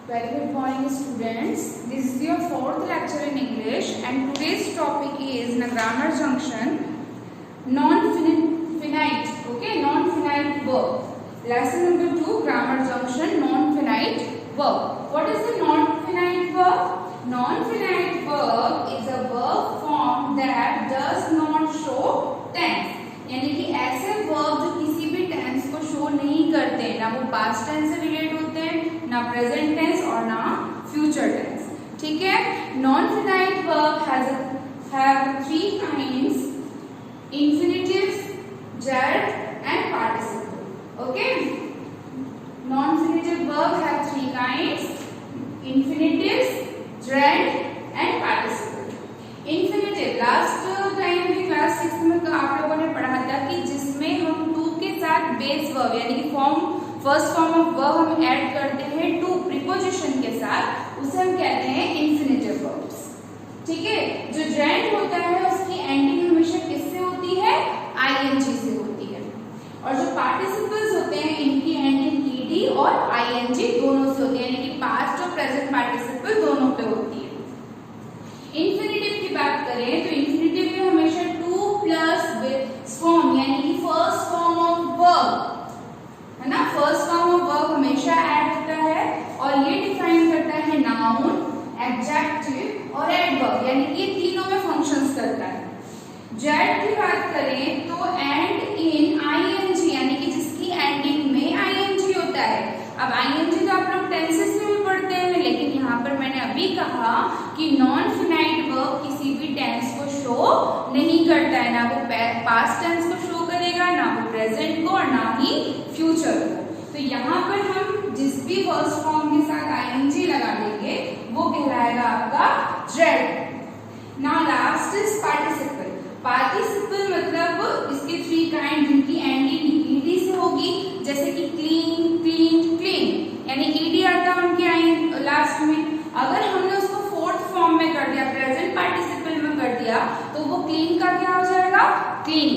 Very good morning, students. This is your fourth lecture in English, and today's topic is in a grammar junction, non-finite. Okay, non-finite verb. Lesson number 2, grammar junction, non-finite verb. What is the non-finite verb? Non-finite verb is a verb form that does not show tense. यानी कि ऐसे verb जो किसी भी tense को show नहीं करते, ना वो पास्ट टेंस से रिलेट होते हैं, ना प्रेजेंट टेंस और ना फ्यूचर टेंस. ठीक है. Non finite verb have three kinds: infinitives, gerund and participle. Okay. Non finitive verb have three kinds: infinitives, gerund and participle. Infinitive last time भी class 6 में आप लोगों ने पढ़ा था कि जिसमें हम टू के साथ बेस वर्ब यानी कि फर्स्ट फॉर्म ऑफ वर्ब हम ऐड करते हैं टू प्रीपोजिशन के साथ, उसे हम कहते हैं इंफिनिटिव वर्ब्स. ठीक है. जो जेड होता है उसकी एंडिंग हमेशा किससे होती है? आईएनजी से होती है. और जो पार्टिसिपल्स होते हैं इनकी एंडिंग ईडी और आईएनजी दोनों से होती है, यानी कि पास्ट और प्रेजेंट पार्टिसिपल दोनों पे होती है. इंफिनिटिव की बात करें तो इंफिनिटिव में हमेशा टू प्लस फॉर्म यानी कि फर्स्ट फॉर्म ऑफ वर्ब है ना, फर्स्ट फॉर्म ऑफ वर्ब हमेशा ऐड होता है और ये डिफाइन करता है नाउन, एडजेक्टिव और एडवर्ब, यानी कि ये तीनों में फंक्शंस करता है. जेड की बात करें तो एंड इन आईएनजी यानी कि जिसकी एंडिंग में आईएनजी होता है. अब आईएनजी तो आप लोग टेंसेस में भी पढ़ते हैं, लेकिन यहाँ पर मैंने अभी कहा कि नॉन फिनाइट वर्ब किसी भी टेंस को शो नहीं करता है, ना वो पास्ट टेंस को शो करेगा, ना वो प्रेजेंट को और ना ही फ्यूचर को. तो यहाँ पर हम जिस भी फर्स्ट फॉर्म के साथ आईएनजी लगा देंगे वो कहलाएगा आपका Z. Now last is participle. Participle मतलब इसके थ्री काइंड जिनकी एंडिंग ईडी से होगी, जैसे कि क्लीन, क्लीन, क्लीन, यानी ईडी आता है उनके लास्ट में. अगर हमने उसको फोर्थ फॉर्म में कर दिया, प्रेजेंट पार्टिसिपल में कर दिया, तो वो क्लीन का क्या हो जाएगा? क्लीन.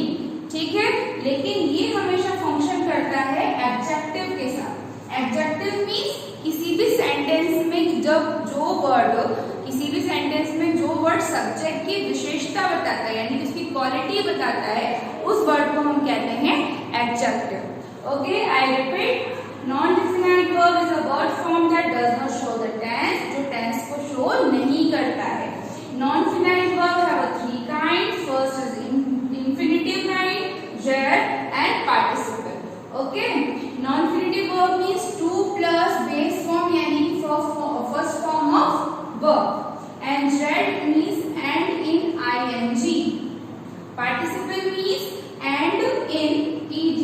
ठीक है. लेकिन ये हमेशा फंक्शन करता है एडजेक्टिव के साथ. एडजेक्टिव मीन्स किसी भी सेंटेंस में जब जो वर्ड किसी भी सेंटेंस में जो वर्ड सब्जेक्ट की विशेषता बताता है यानी कि उसकी क्वालिटी बताता है, उस वर्ड को हम कहते हैं adjective. Okay, I repeat. Non-definite verb is a word form that does not show the tense, जो tense को show नहीं करता है. Non-finite verb have three kinds. First is infinitive kind, jet and participle. Okay. Non-finite verb means two plus base form यानी first form of verb, and jet means and in ing. Participle means and in ed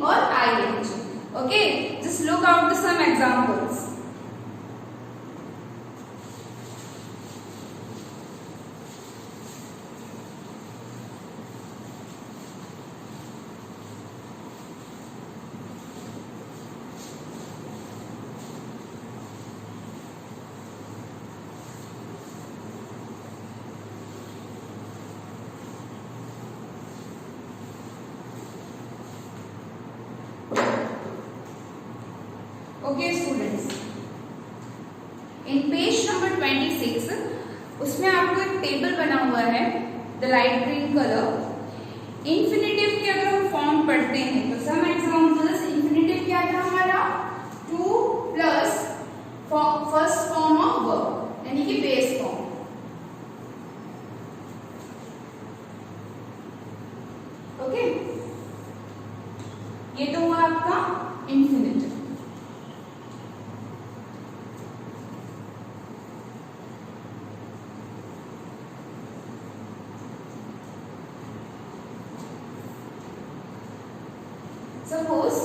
or ing. Okay, just look out some examples. Okay students, in page number 26 उसमें आपको एक table बना हुआ है the light green colour. Infinitive के अगर हम form पढ़ते हैं तो सम एग्जांपल्स. इंफिनिटिव क्या था हमारा? Two plus first form of verb यानी कि बेस फॉर्म. ओके, ये तो हुआ आपका infinitive. Suppose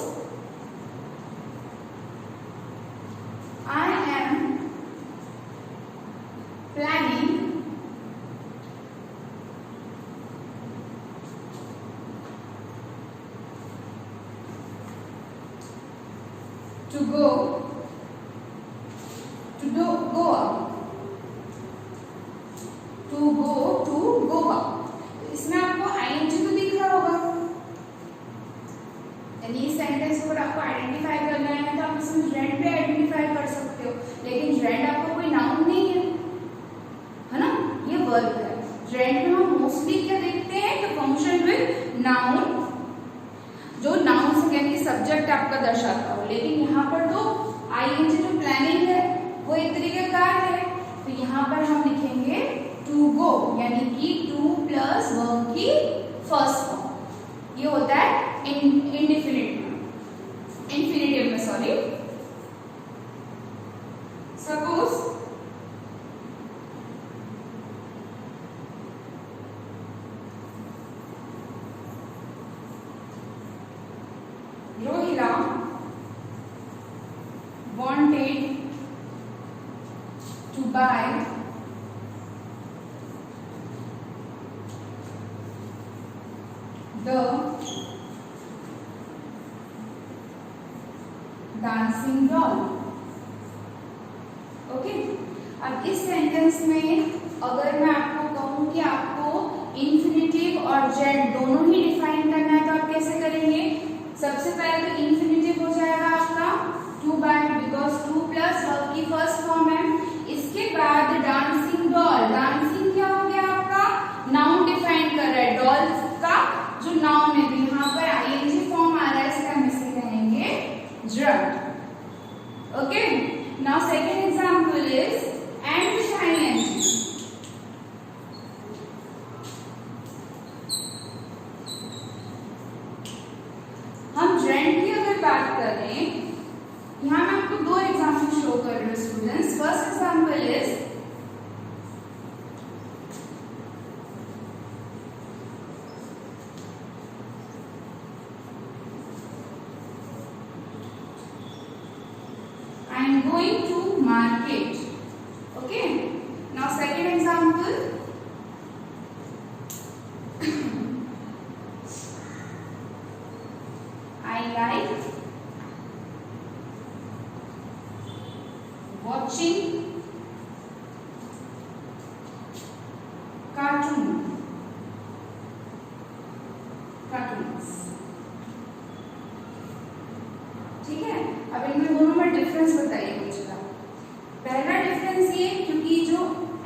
I am planning to go to Goa. To go to Goa. इसमें आपको आईएनजी तो दिख रहा होगा, यानी इस सेंटेंस को अगर आपको आइडेंटिफाई करना है तो आप इसमें जेंड पे आइडेंटिफाई कर सकते हो, लेकिन जेंड आपको कोई नाउन नहीं है ना, ये वर्ब है। जेंड में हम मोस्टली क्या देखते हैं, तो फंक्शन विद नाउन, जो नाउन से यानी सब्जेक्ट आपका दर्शाता हो, लेकिन यहाँ पर तो आईएनजी जो प्लानिंग है वो एक तरीके का है, तो यहाँ पर हम लिखेंगे टू गो, यानी कि टू प्लस वर्ब की फर्स्ट फॉर्म, ये होता है इंफिनिटिव में sorry. Suppose Rohila wanted to buy the dancing doll। Okay, अब इस सेंटेंस में अगर मैं आपको कहूं कि आपको इंफिनिटिव और जेंड दोनों ही डिफाइन करना है, तो आप कैसे करेंगे? सबसे पहले तो इंफिनिटिव हो जाएगा आपका to buy, because to plus verb की फर्स्ट फॉर्म है। इसके बाद डांसिंग डॉल, डांसिंग क्या हो गया आपका? नाउन डिफाइन कर रहा है, डॉल का जो नाउन है, तो यहाँ पर आईएनजी फॉर्म आ रहा है, इसका हम इसे कहेंगे ड्रम। Okay, now second example is end with I N G. हम जेंड की अगर बात करें, यहाँ मैं आपको दो एग्जांपल शो कर रही हूँ students. First example is I am going to market। Okay, now second example, I like watching cartoons। ठीक है, अब इनमें दोनों में डिफरेंस बताइए मुझे। पहला डिफरेंस ये, क्योंकि जो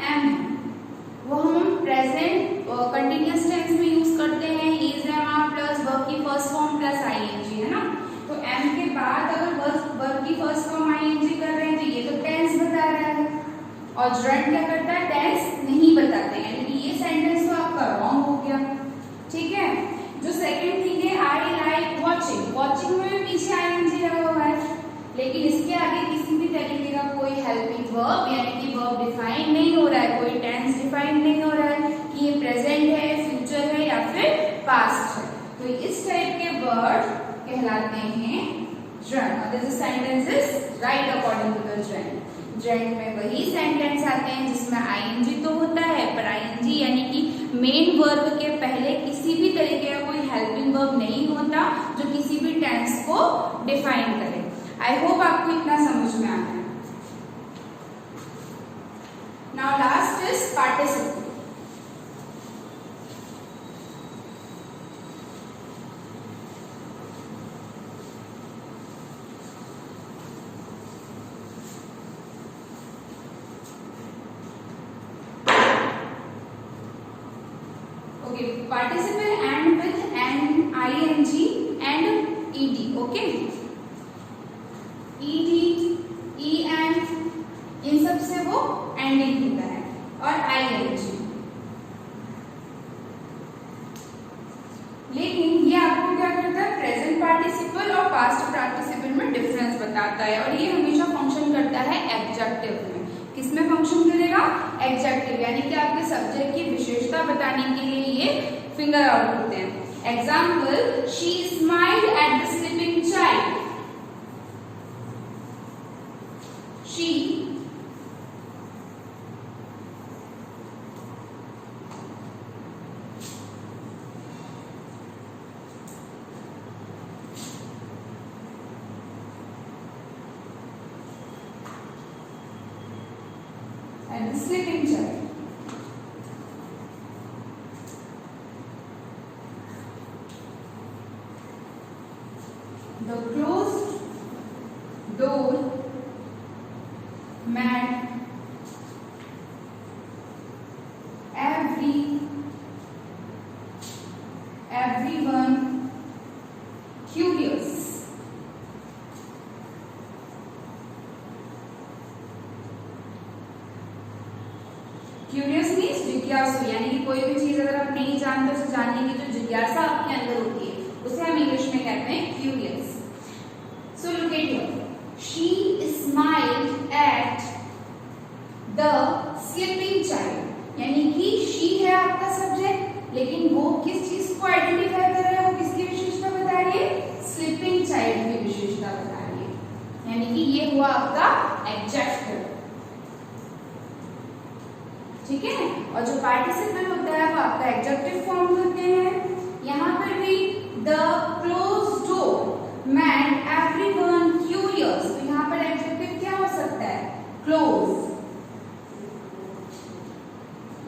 एम है वो हम प्रेजेंट कंटिन्यूअस टेंस में यूज करते हैं, is am are plus verb की फर्स्ट फॉर्म प्लस आईएनजी, है ना। तो एम के बाद अगर वर्ब की फर्स्ट फॉर्म आईएनजी कर रहे हैं तो ये तो टेंस बता रहा है, और जेंड क्या करता है? टेंस नहीं बताते हैं, यानी कि ये सेंटेंस तो आपका रॉन्ग हो गया। ठीक है, जो सेकंड थिंग है आई लाइक वॉचिंग, वॉचिंग में भी पीछे आईएनजी लगा हुआ है, लेकिन इसके आगे किसी भी तरीके का कोई हेल्पिंग वर्ब यानी कि वर्ब डिफाइन नहीं हो रहा है, कोई टेंस डिफाइन नहीं हो रहा है कि ये प्रेजेंट है, फ्यूचर है या फिर पास्ट है। तो इस टाइप के वर्ड कहलाते हैं gerund. This sentence is right according to the gerund. Gerund में वही सेंटेंस आते हैं जिसमें आईएनजी तो होता है, पर आईएनजी यानी कि मेन वर्ब के पहले किसी भी तरीके का कोई हेल्पिंग वर्ब नहीं होता जो किसी भी टेंस को डिफाइन करे। आई होप आपको इतना समझ में आ गया। Now last is participle. Okay, participle end with an ING and ED. Okay, ED, EN, इन सब से वो एंडिंग होता है, और आईएनजी। लेकिन ये आपको क्या करता है? प्रेजेंट पार्टिसिपल और पास्ट पार्टिसिपल में डिफरेंस बताता है, और ये हमेशा फंक्शन करता है एडजेक्टिव में। किसमें फंक्शन करेगा? एडजेक्टिव, यानी कि आपके सब्जेक्ट की विशेषता बताने के लिए ये फिंगर आउट होते हैं। Example, she smiled at the sleeping child. She and the sleeping child. The closed door made everyone curious. Curious means जिज्ञासु, यानी कि कोई भी चीज अगर आप नहीं जानते उसे जानने की जो जिज्ञासा आपके अंदर होती है उसे हम इंग्लिश में कहते हैं curious. So look at here, she smiled at the sleeping child, यानी कि शी है आपका सब्जेक्ट, लेकिन वो किस चीज को आइडेंटिफाई कर रहा है, वो किसकी विशेषता बता रही है, स्लीपिंग चाइल्ड की विशेषता बता रही है, यानी कि ये हुआ आपका एडजेक्टिव. ठीक है, और जो पार्टिसिपल होता है वो आपका एडजेक्टिव फॉर्म होते हैं. यहाँ पर भी the closed door made everyone curious, तो यहाँ पर एडजेक्टिव क्या हो सकता है, क्लोज,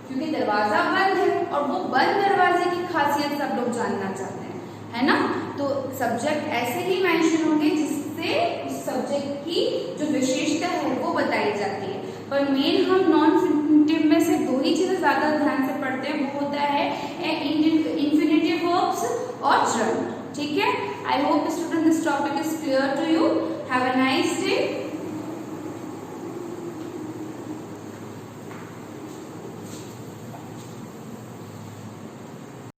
क्योंकि दरवाजा बंद है और वो बंद दरवाजे की खासियत सब लोग जानना चाहते हैं, है ना. तो सब्जेक्ट ऐसे ही मेंशन होंगे जिससे उस सब्जेक्ट की जो विशेषता है वो बताई जाती है. पर मेन हम नॉन इन्फिनिटिव में से दो ही चीजें ज्यादा ध्यान से पढ़ते हैं, वो होता है इन्फिनिटिव वर्ब्स और जर्म. ठीक है, I hope student this topic is clear to you. Have a nice day.